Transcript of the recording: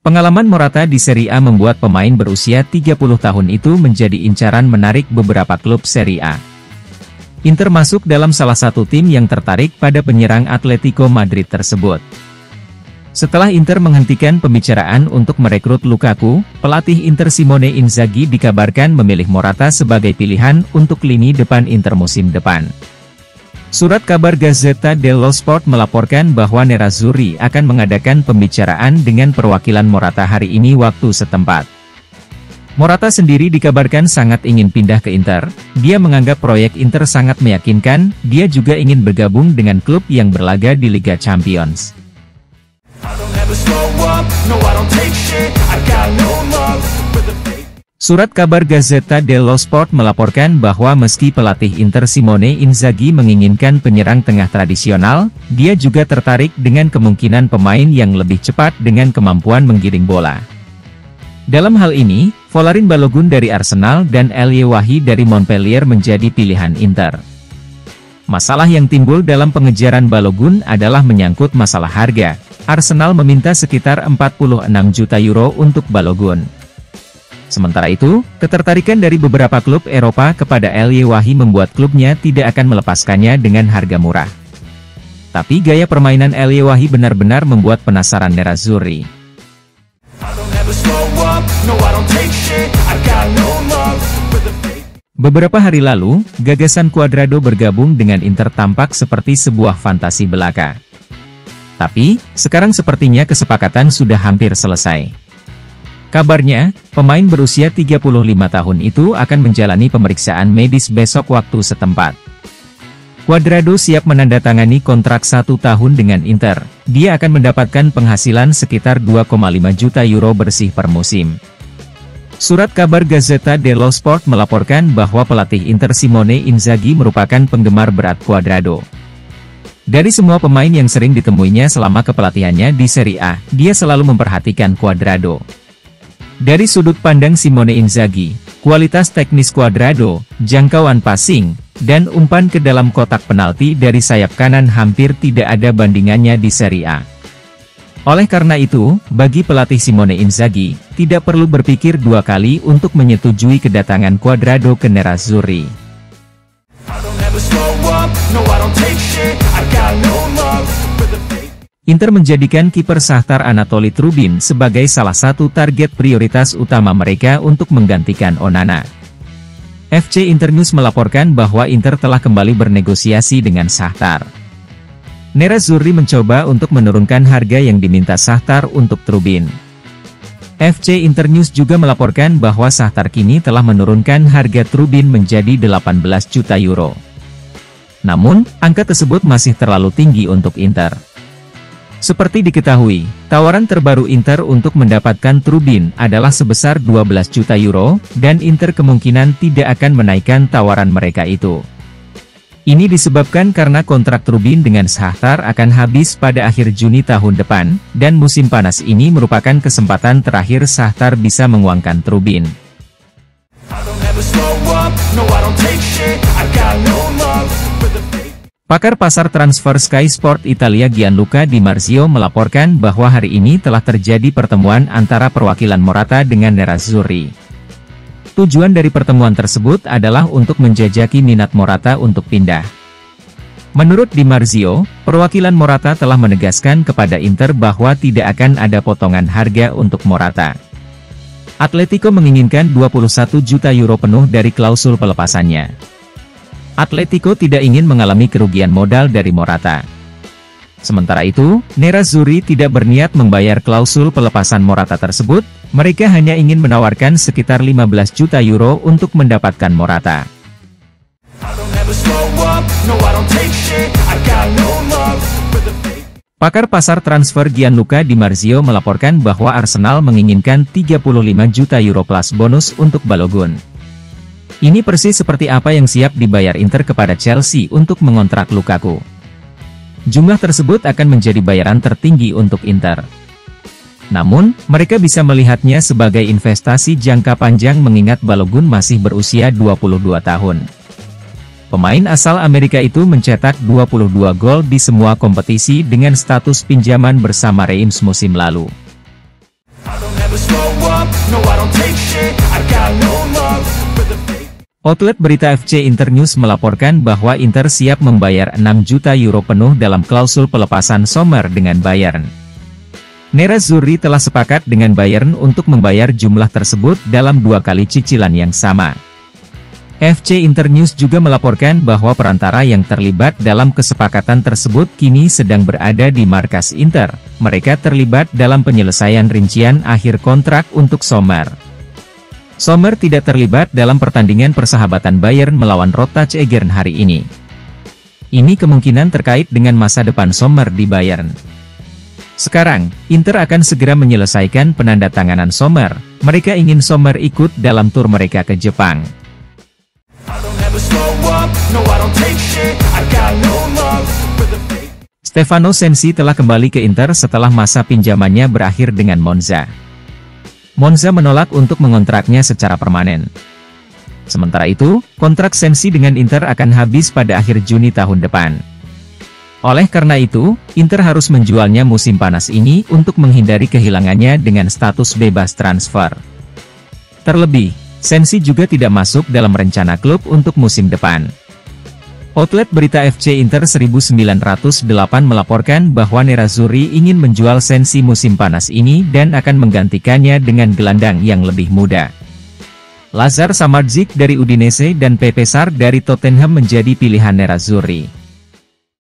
Pengalaman Morata di Serie A membuat pemain berusia 30 tahun itu menjadi incaran menarik beberapa klub Serie A. Inter masuk dalam salah satu tim yang tertarik pada penyerang Atletico Madrid tersebut. Setelah Inter menghentikan pembicaraan untuk merekrut Lukaku, pelatih Inter Simone Inzaghi dikabarkan memilih Morata sebagai pilihan untuk lini depan Inter musim depan. Surat kabar Gazzetta dello Sport melaporkan bahwa Nerazzurri akan mengadakan pembicaraan dengan perwakilan Morata hari ini waktu setempat. Morata sendiri dikabarkan sangat ingin pindah ke Inter. Dia menganggap proyek Inter sangat meyakinkan. Dia juga ingin bergabung dengan klub yang berlaga di Liga Champions. Surat kabar Gazzetta dello Sport melaporkan bahwa meski pelatih Inter Simone Inzaghi menginginkan penyerang tengah tradisional, dia juga tertarik dengan kemungkinan pemain yang lebih cepat dengan kemampuan menggiring bola. Dalam hal ini, Folarin Balogun dari Arsenal dan El Wahi dari Montpellier menjadi pilihan Inter. Masalah yang timbul dalam pengejaran Balogun adalah menyangkut masalah harga. Arsenal meminta sekitar 46 juta euro untuk Balogun. Sementara itu, ketertarikan dari beberapa klub Eropa kepada El Wahi membuat klubnya tidak akan melepaskannya dengan harga murah. Tapi gaya permainan El Wahi benar-benar membuat penasaran Nerazzurri. Beberapa hari lalu, gagasan Cuadrado bergabung dengan Inter tampak seperti sebuah fantasi belaka. Tapi, sekarang sepertinya kesepakatan sudah hampir selesai. Kabarnya, pemain berusia 35 tahun itu akan menjalani pemeriksaan medis besok waktu setempat. Cuadrado siap menandatangani kontrak 1 tahun dengan Inter. Dia akan mendapatkan penghasilan sekitar 2,5 juta euro bersih per musim. Surat kabar Gazzetta dello Sport melaporkan bahwa pelatih Inter Simone Inzaghi merupakan penggemar berat Cuadrado. Dari semua pemain yang sering ditemuinya selama kepelatihannya di Serie A, dia selalu memperhatikan Cuadrado. Dari sudut pandang Simone Inzaghi, kualitas teknis Cuadrado, jangkauan passing, dan umpan ke dalam kotak penalti dari sayap kanan hampir tidak ada bandingannya di Serie A. Oleh karena itu, bagi pelatih Simone Inzaghi, tidak perlu berpikir dua kali untuk menyetujui kedatangan Cuadrado ke Nerazzurri. Inter menjadikan kiper Shakhtar Anatoli Trubin sebagai salah satu target prioritas utama mereka untuk menggantikan Onana. FC Internews melaporkan bahwa Inter telah kembali bernegosiasi dengan Shakhtar. Nerazzurri mencoba untuk menurunkan harga yang diminta Shakhtar untuk Trubin. FC Internews juga melaporkan bahwa Shakhtar kini telah menurunkan harga Trubin menjadi 18 juta euro. Namun, angka tersebut masih terlalu tinggi untuk Inter. Seperti diketahui, tawaran terbaru Inter untuk mendapatkan Trubin adalah sebesar 12 juta euro, dan Inter kemungkinan tidak akan menaikkan tawaran mereka itu. Ini disebabkan karena kontrak Trubin dengan Shakhtar akan habis pada akhir Juni tahun depan, dan musim panas ini merupakan kesempatan terakhir Shakhtar bisa menguangkan Trubin. Pakar pasar transfer Sky Sport Italia Gianluca Di Marzio melaporkan bahwa hari ini telah terjadi pertemuan antara perwakilan Morata dengan Nerazzurri. Tujuan dari pertemuan tersebut adalah untuk menjajaki minat Morata untuk pindah. Menurut Di Marzio, perwakilan Morata telah menegaskan kepada Inter bahwa tidak akan ada potongan harga untuk Morata. Atletico menginginkan 21 juta euro penuh dari klausul pelepasannya. Atletico tidak ingin mengalami kerugian modal dari Morata. Sementara itu, Nerazzurri tidak berniat membayar klausul pelepasan Morata tersebut, mereka hanya ingin menawarkan sekitar 15 juta euro untuk mendapatkan Morata. Pakar pasar transfer Gianluca Di Marzio melaporkan bahwa Arsenal menginginkan 35 juta euro plus bonus untuk Balogun. Ini persis seperti apa yang siap dibayar Inter kepada Chelsea untuk mengontrak Lukaku. Jumlah tersebut akan menjadi bayaran tertinggi untuk Inter. Namun, mereka bisa melihatnya sebagai investasi jangka panjang mengingat Balogun masih berusia 22 tahun. Pemain asal Amerika itu mencetak 22 gol di semua kompetisi dengan status pinjaman bersama Reims musim lalu. Outlet berita FC Internews melaporkan bahwa Inter siap membayar 6 juta euro penuh dalam klausul pelepasan Sommer dengan Bayern. Nerazzurri telah sepakat dengan Bayern untuk membayar jumlah tersebut dalam 2 kali cicilan yang sama. FC Internews juga melaporkan bahwa perantara yang terlibat dalam kesepakatan tersebut kini sedang berada di markas Inter. Mereka terlibat dalam penyelesaian rincian akhir kontrak untuk Sommer. Sommer tidak terlibat dalam pertandingan persahabatan Bayern melawan Rotterdam Egern hari ini. Ini kemungkinan terkait dengan masa depan Sommer di Bayern. Sekarang, Inter akan segera menyelesaikan penandatanganan Sommer. Mereka ingin Sommer ikut dalam tur mereka ke Jepang. Stefano Sensi telah kembali ke Inter setelah masa pinjamannya berakhir dengan Monza. Monza menolak untuk mengontraknya secara permanen. Sementara itu, kontrak Sensi dengan Inter akan habis pada akhir Juni tahun depan. Oleh karena itu, Inter harus menjualnya musim panas ini untuk menghindari kehilangannya dengan status bebas transfer. Terlebih, Sensi juga tidak masuk dalam rencana klub untuk musim depan. Outlet berita FC Inter 1908 melaporkan bahwa Nerazzurri ingin menjual Sensi musim panas ini dan akan menggantikannya dengan gelandang yang lebih muda. Lazar Samardzic dari Udinese dan Pepe Sarr dari Tottenham menjadi pilihan Nerazzurri.